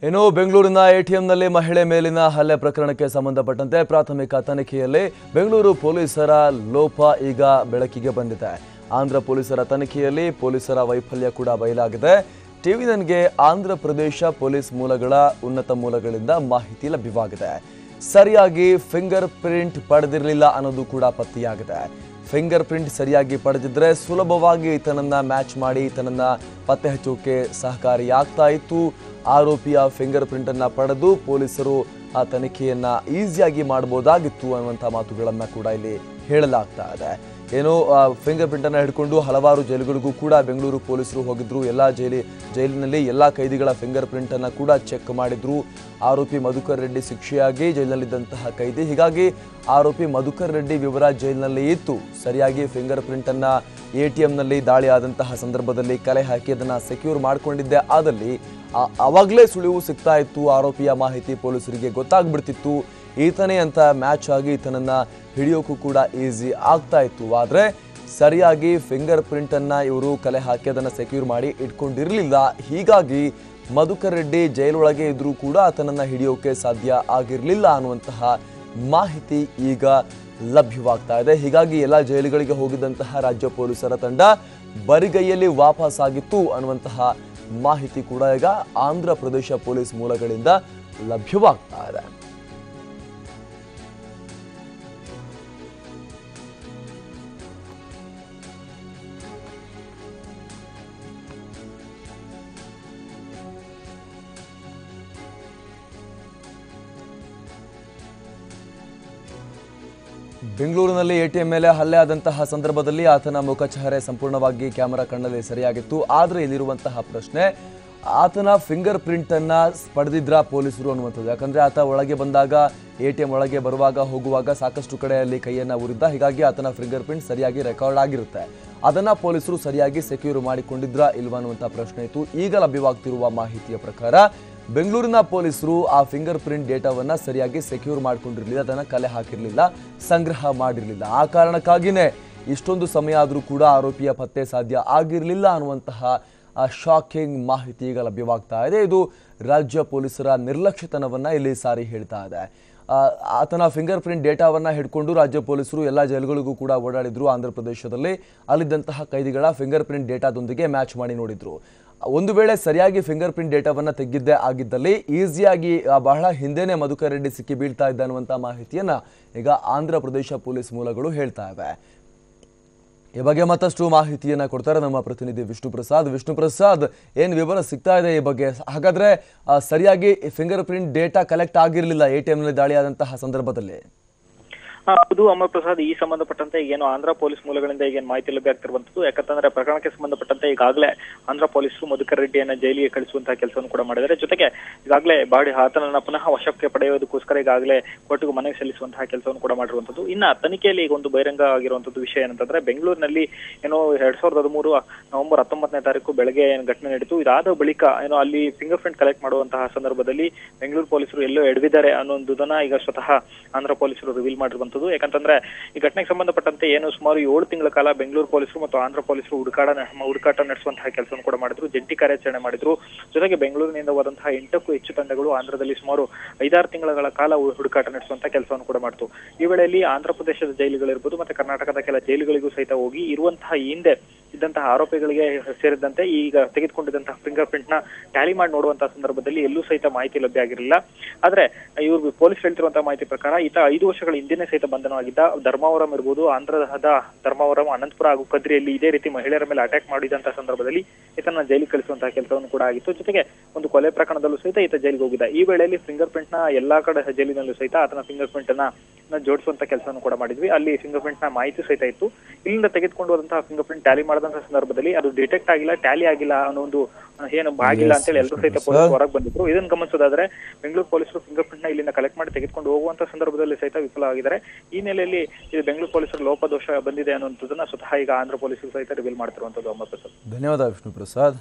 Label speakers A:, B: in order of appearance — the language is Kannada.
A: ಇನ್ನು ಬೆಂಗಳೂರಿನ ಎಟಿಎಂನಲ್ಲಿ ಮಹಿಳೆ ಮೇಲಿನ ಹಲ್ಲೆ ಪ್ರಕರಣಕ್ಕೆ ಸಂಬಂಧಪಟ್ಟಂತೆ ಪ್ರಾಥಮಿಕ ತನಿಖೆಯಲ್ಲಿ ಬೆಂಗಳೂರು ಪೊಲೀಸರ ಲೋಪ ಈಗ ಬೆಳಕಿಗೆ ಬಂದಿದೆ. ಆಂಧ್ರ ಪೊಲೀಸರ ತನಿಖೆಯಲ್ಲಿ ಪೊಲೀಸರ ವೈಫಲ್ಯ ಕೂಡ ಬಯಲಾಗಿದೆ. ಟಿವಿ9ಗೆ ಆಂಧ್ರ ಪ್ರದೇಶ ಪೊಲೀಸ್ ಮೂಲಗಳ ಉನ್ನತ ಮೂಲಗಳಿಂದ ಮಾಹಿತಿ ಲಭ್ಯವಾಗಿದೆ. ಸರಿಯಾಗಿ ಫಿಂಗರ್ ಪ್ರಿಂಟ್ ಪಡೆದಿರಲಿಲ್ಲ ಅನ್ನೋದು ಕೂಡ ಪತ್ತೆಯಾಗಿದೆ. ಫಿಂಗರ್ ಪ್ರಿಂಟ್ ಸರಿಯಾಗಿ ಪಡೆದಿದ್ರೆ ಸುಲಭವಾಗಿ ಈತನನ್ನ ಮ್ಯಾಚ್ ಮಾಡಿ ಈತನನ್ನ ಪತ್ತೆ ಹಚ್ಚೋಕೆ ಸಹಕಾರಿಯಾಗ್ತಾ ಇತ್ತು. ಆರೋಪಿಯ ಫಿಂಗರ್ ಪ್ರಿಂಟ್ ಅನ್ನ ಪಡೆದು ಪೊಲೀಸರು ಆ ತನಿಖೆಯನ್ನ ಈಸಿಯಾಗಿ ಮಾಡಬಹುದಾಗಿತ್ತು ಅನ್ನುವಂಥ ಮಾತುಗಳನ್ನ ಕೂಡ ಇಲ್ಲಿ ಹೇಳಲಾಗ್ತಾ ಇದೆ. ಏನೋ ಫಿಂಗರ್ ಪ್ರಿಂಟ್ ಅನ್ನ ಹಿಡ್ಕೊಂಡು ಹಲವಾರು ಜೈಲುಗಳಿಗೂ ಕೂಡ ಬೆಂಗಳೂರು ಪೊಲೀಸರು ಹೋಗಿದ್ರು. ಎಲ್ಲ ಜೈಲಿನಲ್ಲಿ ಎಲ್ಲ ಕೈದಿಗಳ ಫಿಂಗರ್ ಪ್ರಿಂಟ್ ಅನ್ನ ಕೂಡ ಚೆಕ್ ಮಾಡಿದ್ರು. ಆರೋಪಿ ಮಧುಕರ್ ರೆಡ್ಡಿ ಶಿಕ್ಷೆಯಾಗಿ ಜೈಲಿನಲ್ಲಿದ್ದಂತಹ ಕೈದಿ. ಹೀಗಾಗಿ ಆರೋಪಿ ಮಧುಕರ್ ರೆಡ್ಡಿ ವಿವರ ಜೈಲಿನಲ್ಲಿ ಇತ್ತು. ಸರಿಯಾಗಿ ಫಿಂಗರ್ ಪ್ರಿಂಟ್ ಅನ್ನ ಎಟಿಎಂನಲ್ಲಿ ದಾಳಿ ಆದಂತಹ ಸಂದರ್ಭದಲ್ಲಿ ಕಲೆ ಹಾಕಿ ಅದನ್ನ ಸೆಕ್ಯೂರ್ ಮಾಡಿಕೊಂಡಿದ್ದೆ ಆದಲ್ಲಿ ಅವಾಗಲೇ ಸುಳಿವು ಸಿಗ್ತಾ ಇತ್ತು. ಆರೋಪಿಯ ಮಾಹಿತಿ ಪೊಲೀಸರಿಗೆ ಗೊತ್ತಾಗ್ಬಿಡ್ತಿತ್ತು. ಈತನೇ ಅಂತ ಮ್ಯಾಚ್ ಆಗಿ ಈತನನ್ನ ಹಿಡಿಯೋಕ್ಕೂ ಕೂಡ ಈಸಿ ಆಗ್ತಾ ಇತ್ತು. ಆದರೆ ಸರಿಯಾಗಿ ಫಿಂಗರ್ ಪ್ರಿಂಟ್ ಅನ್ನ ಇವರು ಕಲೆ ಹಾಕಿ ಅದನ್ನು ಸೆಕ್ಯೂರ್ ಮಾಡಿ ಇಟ್ಕೊಂಡಿರಲಿಲ್ಲ. ಹೀಗಾಗಿ ಮಧುಕರ್ ರೆಡ್ಡಿ ಜೈಲೊಳಗೆ ಇದ್ರೂ ಕೂಡ ಆತನನ್ನ ಹಿಡಿಯೋಕೆ ಸಾಧ್ಯ ಆಗಿರಲಿಲ್ಲ ಅನ್ನುವಂತಹ ಮಾಹಿತಿ ಈಗ ಲಭ್ಯವಾಗ್ತಾ ಇದೆ. ಹೀಗಾಗಿ ಎಲ್ಲ ಜೈಲುಗಳಿಗೆ ಹೋಗಿದ್ದಂತಹ ರಾಜ್ಯ ಪೊಲೀಸರ ತಂಡ ಬರಿಗೈಯಲ್ಲಿ ವಾಪಸ್ ಆಗಿತ್ತು ಅನ್ನುವಂತಹ ಮಾಹಿತಿ ಕೂಡ ಈಗ ಆಂಧ್ರ ಪ್ರದೇಶ ಪೊಲೀಸ್ ಮೂಲಗಳಿಂದ ಲಭ್ಯವಾಗ್ತಾ ಇದೆ. ಬೆಂಗಳೂರಿನಲ್ಲಿ ಎಟಿಎಂ ಮೇಲೆ ಹಲ್ಲೆ ಆದಂತಹ ಸಂದರ್ಭದಲ್ಲಿ ಆತನ ಮುಖಚಹರೆ ಸಂಪೂರ್ಣವಾಗಿ ಕ್ಯಾಮೆರಾ ಕಣ್ಣಲ್ಲಿ ಸರಿಯಾಗಿತ್ತು. ಆದರೆ ಇಲ್ಲಿರುವಂತಹ ಪ್ರಶ್ನೆ, ಆತನ ಫಿಂಗರ್ ಪ್ರಿಂಟ್ ಅನ್ನ ಪಡೆದಿದ್ರ ಪೊಲೀಸರು ಅನ್ನುವಂಥದ್ದು. ಯಾಕಂದ್ರೆ ಆತ ಒಳಗೆ ಬಂದಾಗ ಎಟಿಎಂ ಒಳಗೆ ಬರುವಾಗ ಹೋಗುವಾಗ ಸಾಕಷ್ಟು ಕಡೆಯಲ್ಲಿ ಕೈಯನ್ನ ಉರಿದ್ದ. ಹೀಗಾಗಿ ಆತನ ಫಿಂಗರ್ ಪ್ರಿಂಟ್ ಸರಿಯಾಗಿ ರೆಕಾರ್ಡ್ ಆಗಿರುತ್ತೆ. ಅದನ್ನ ಪೊಲೀಸರು ಸರಿಯಾಗಿ ಸೆಕ್ಯೂರ್ ಮಾಡಿಕೊಂಡಿದ್ರ ಇಲ್ವಾ ಅನ್ನುವಂಥ ಪ್ರಶ್ನೆ ಇತ್ತು. ಈಗ ಲಭ್ಯವಾಗ್ತಿರುವ ಮಾಹಿತಿಯ ಪ್ರಕಾರ ಬೆಂಗಳೂರಿನ ಪೊಲೀಸರು ಆ ಫಿಂಗರ್ ಪ್ರಿಂಟ್ ಡೇಟಾವನ್ನ ಸರಿಯಾಗಿ ಸೆಕ್ಯೂರ್ ಮಾಡ್ಕೊಂಡಿರಲಿಲ್ಲ, ಅದನ್ನ ಕಲೆ ಹಾಕಿರಲಿಲ್ಲ, ಸಂಗ್ರಹ ಮಾಡಿರಲಿಲ್ಲ. ಆ ಕಾರಣಕ್ಕಾಗಿಯೇ ಇಷ್ಟೊಂದು ಸಮಯ ಆದರೂ ಕೂಡ ಆರೋಪಿಯ ಪತ್ತೆ ಸಾಧ್ಯ ಆಗಿರಲಿಲ್ಲ ಅನ್ನುವಂತಹ ಶಾಕಿಂಗ್ ಮಾಹಿತಿ ಈಗ ಲಭ್ಯವಾಗ್ತಾ ಇದೆ. ಇದು ರಾಜ್ಯ ಪೊಲೀಸರ ನಿರ್ಲಕ್ಷ್ಯತನವನ್ನ ಇಲ್ಲಿ ಸಾರಿ ಹೇಳ್ತಾ ಇದೆ. ಆತನ ಫಿಂಗರ್ ಪ್ರಿಂಟ್ ಡೇಟಾವನ್ನ ಹಿಡ್ಕೊಂಡು ರಾಜ್ಯ ಪೊಲೀಸರು ಎಲ್ಲ ಜೈಲುಗಳಿಗೂ ಕೂಡ ಓಡಾಡಿದ್ರು. ಆಂಧ್ರ ಪ್ರದೇಶದಲ್ಲಿ ಅಲ್ಲಿದ್ದಂತಹ ಕೈದಿಗಳ ಫಿಂಗರ್ ಪ್ರಿಂಟ್ ಡೇಟಾದೊಂದಿಗೆ ಮ್ಯಾಚ್ ಮಾಡಿ ನೋಡಿದ್ರು. ಒಂದು ವೇಳೆ ಸರಿಯಾಗಿ ಫಿಂಗರ್ ಪ್ರಿಂಟ್ ಡೇಟಾವನ್ನ ತೆಗೆದಿದ್ದೇ ಆಗಿದ್ದಲ್ಲಿ ಈಸಿಯಾಗಿ ಬಹಳ ಹಿಂದೆನೆ ಮಧುಕರ್ ರೆಡ್ಡಿ ಸಿಕ್ಕಿ ಬೀಳ್ತಾ ಇದ್ದ ಅನ್ನುವಂಥ ಮಾಹಿತಿಯನ್ನ ಈಗ ಆಂಧ್ರ ಪ್ರದೇಶ ಪೊಲೀಸ್ ಮೂಲಗಳು ಹೇಳ್ತಾ ಇವೆ. ಈ ಬಗ್ಗೆ ಮತ್ತಷ್ಟು ಮಾಹಿತಿಯನ್ನ ಕೊಡ್ತಾರೆ ನಮ್ಮ ಪ್ರತಿನಿಧಿ ವಿಷ್ಣು ಪ್ರಸಾದ್. ಏನ್ ವಿವರ ಸಿಗ್ತಾ ಇದೆ ಈ ಬಗ್ಗೆ? ಹಾಗಾದ್ರೆ ಸರಿಯಾಗಿ ಫಿಂಗರ್ ಪ್ರಿಂಟ್ ಡೇಟಾ ಕಲೆಕ್ಟ್ ಆಗಿರಲಿಲ್ಲ ಎಟಿಎಂ ನಲ್ಲಿ ದಾಳಿ ಆದಂತಹ ಸಂದರ್ಭದಲ್ಲಿ?
B: ಹೌದು ಅಮರ್ ಪ್ರಸಾದ್, ಈ ಸಂಬಂಧಪಟ್ಟಂತೆ ಏನು ಆಂಧ್ರ ಪೊಲೀಸ್ ಮೂಲಗಳಿಂದ ಈಗ ಮಾಹಿತಿ ಲಭ್ಯ ಆಗ್ತಿರುವಂತದ್ದು. ಯಾಕಂತಂದ್ರೆ ಪ್ರಕರಣಕ್ಕೆ ಸಂಬಂಧಪಟ್ಟಂತೆ ಈಗಾಗಲೇ ಆಂಧ್ರ ಪೊಲೀಸರು ಮಧುಕರ್ ರೆಡ್ಡಿಯನ್ನ ಜೈಲಿಗೆ ಕಳಿಸುವಂತಹ ಕೆಲಸವನ್ನು ಕೂಡ ಮಾಡಿದ್ದಾರೆ. ಜೊತೆಗೆ ಈಗಾಗಲೇ ಆತನನ್ನ ಪುನಃ ವಶಕ್ಕೆ ಪಡೆಯೋದಕ್ಕೋಸ್ಕರ ಈಗಾಗಲೇ ಕೋರ್ಟ್ಗೂ ಮನವಿ ಸಲ್ಲಿಸುವಂತಹ ಕೆಲಸವನ್ನು ಕೂಡ ಮಾಡಿರುವಂತದ್ದು. ಇನ್ನ ತನಿಖೆಯಲ್ಲಿ ಈಗ ಒಂದು ಬಹಿರಂಗ ಆಗಿರುವಂತದ್ದು ವಿಷಯ ಏನಂತಂದ್ರೆ, ಬೆಂಗಳೂರಿನಲ್ಲಿ ಏನೋ 2013 ನವೆಂಬರ್ 19ನೇ ತಾರೀಕು ಬೆಳಗ್ಗೆ ಘಟನೆ ನಡೀತು. ಇದಾದ ಬಳಿಕ ಏನೋ ಅಲ್ಲಿ ಫಿಂಗರ್ ಪ್ರಿಂಟ್ ಕಲೆಕ್ಟ್ ಮಾಡುವಂತಹ ಸಂದರ್ಭದಲ್ಲಿ ಬೆಂಗಳೂರು ಪೊಲೀಸರು ಎಲ್ಲೋ ಎಡವಿದ್ದಾರೆ ಅನ್ನೋದನ್ನ ಈಗ ಸ್ವತಃ ಆಂಧ್ರ ಪೊಲೀಸರು ರಿವೀಲ್ ಮಾಡಿರುವಂತದ್ದು. ಯಾಕಂತಂದ್ರೆ ಈ ಘಟನೆಗೆ ಸಂಬಂಧಪಟ್ಟಂತೆ ಏನು ಸುಮಾರು 7 ತಿಂಗಳ ಕಾಲ ಬೆಂಗಳೂರು ಪೊಲೀಸರು ಮತ್ತು ಆಂಧ್ರ ಪೊಲೀಸರು ಹುಡುಕಾಟ ನಡೆಸುವಂತಹ ಕೆಲಸವನ್ನು ಕೂಡ ಮಾಡಿದ್ರು, ಜಂಟಿ ಕಾರ್ಯಾಚರಣೆ ಮಾಡಿದ್ರು. ಜೊತೆಗೆ ಬೆಂಗಳೂರಿನಿಂದ ಹೋದಂತಹ 8ಕ್ಕೂ ಹೆಚ್ಚು ತಂಡಗಳು ಆಂಧ್ರದಲ್ಲಿ ಸುಮಾರು 5-6 ತಿಂಗಳ ಕಾಲ ಹುಡುಕಾಟ ನಡೆಸುವಂತಹ ಕೆಲಸವನ್ನು ಕೂಡ ಮಾಡಿತು. ಈ ವೇಳೆಯಲ್ಲಿ ಆಂಧ್ರ ಪ್ರದೇಶದ ಜೈಲುಗಳಿರ್ಬೋದು ಮತ್ತೆ ಕರ್ನಾಟಕದ ಕೆಲ ಜೈಲುಗಳಿಗೂ ಸಹಿತ ಹೋಗಿ ಇರುವಂತಹ ಹಿಂದೆ ಇದ್ದಂತಹ ಆರೋಪಿಗಳಿಗೆ ಸೇರಿದಂತೆ ಈಗ ತೆಗೆದುಕೊಂಡಿದ್ದಂತಹ ಫಿಂಗರ್ ಪ್ರಿಂಟ್ ನ ಟ್ಯಾಲಿ ಮಾಡಿ ನೋಡುವಂತಹ ಸಂದರ್ಭದಲ್ಲಿ ಎಲ್ಲೂ ಸಹಿತ ಮಾಹಿತಿ ಲಭ್ಯ ಆಗಿರಲಿಲ್ಲ. ಆದ್ರೆ ಇವರು ಪೊಲೀಸ್ ಹೇಳ್ತಿರುವಂತಹ ಮಾಹಿತಿ ಪ್ರಕಾರ ಈತ 5 ವರ್ಷಗಳ ಹಿಂದೆನೆ ಸಹಿತ ಬಂಧನವಾಗಿದ್ದ. ಧರ್ಮಾವರಂ ಇರ್ಬೋದು, ಆಂಧ್ರದ ಧರ್ಮಾವರಂ, ಅನಂತಪುರ ಹಾಗೂ ಕದ್ರಿಯಲ್ಲಿ ಇದೇ ರೀತಿ ಮಹಿಳೆಯರ ಮೇಲೆ ಅಟ್ಯಾಕ್ ಮಾಡಿದಂತಹ ಸಂದರ್ಭದಲ್ಲಿ ಈತನ ಜೈಲಿಗೆ ಕಳಿಸುವಂತಹ ಕೆಲಸವನ್ನು ಕೂಡ ಆಗಿತ್ತು. ಜೊತೆಗೆ ಒಂದು ಕೊಲೆ ಪ್ರಕರಣದಲ್ಲೂ ಸಹಿತ ಈತ ಜೈಲಿಗೆ ಹೋಗಿದ್ದ. ಈ ವೇಳೆಯಲ್ಲಿ ಫಿಂಗರ್ ಪ್ರಿಂಟ್ ನ ಎಲ್ಲಾ ಕಡೆ ಜೈಲಿನಲ್ಲೂ ಸಹಿತ ಆತನ ಫಿಂಗರ್ ಪ್ರಿಂಟ್ ಅನ್ನ ಜೋಡಿಸುವಂತ ಕೆಲಸವನ್ನು ಕೂಡ ಮಾಡಿದ್ವಿ. ಅಲ್ಲಿ ಫಿಂಗರ್ ಪ್ರಿಂಟ್ ನ ಮಾಹಿತಿ ಸಹಿತ ಇತ್ತು. ಇಲ್ಲಿಂದ ತೆಗೆದುಕೊಂಡು ಹೋದಂತಹ ಫಿಂಗರ್ ಪ್ರಿಂಟ್ ಟ್ಯಾಲಿ ಮಾಡಿದಂತಹ ಸಂದರ್ಭದಲ್ಲಿ ಅದು ಡಿಟೆಕ್ಟ್ ಆಗಿಲ್ಲ, ಟ್ಯಾಲಿ ಆಗಿಲ್ಲ ಅನ್ನೋ ಒಂದು ಏನು ಆಗಿಲ್ಲ ಅಂತೇಳಿ ಎಲ್ಲರೂ ಸಹಿತ ಪೊಲೀಸರು ಹೊರಗೆ ಬಂದಿದ್ರು. ಇದನ್ನು ಗಮನಿಸೋದಾದ್ರೆ ಬೆಂಗಳೂರು ಪೊಲೀಸರು ಫಿಂಗರ್ ಪ್ರಿಂಟ್ ನ ಇಲ್ಲಿಂದ ಕಲೆಕ್ಟ್ ಮಾಡಿ ತೆಗೆದುಕೊಂಡು ಹೋಗುವಂತಹ ಸಂದರ್ಭದಲ್ಲಿ ಸಹಿತ ವಿಫಲವಾಗಿದ್ದಾರೆ. ಈ ನೆಲೆಯಲ್ಲಿ ಇದು ಬೆಂಗಳೂರು ಪೊಲೀಸರು ಲೋಪದೋಷ ಬಂದಿದೆ ಅನ್ನುವಂಥದ್ದನ್ನ ಸ್ವತಃ ಈಗ ಆಂಧ್ರ ಪೊಲೀಸರು ಸಹಿತ ರಿವೀಲ್ ಮಾಡ್ತಿರುವಂತದ್ದು. ಅಮರ್ ಪ್ರಸಾದ್,
A: ಧನ್ಯವಾದ ವಿಷ್ಣು ಪ್ರಸಾದ್.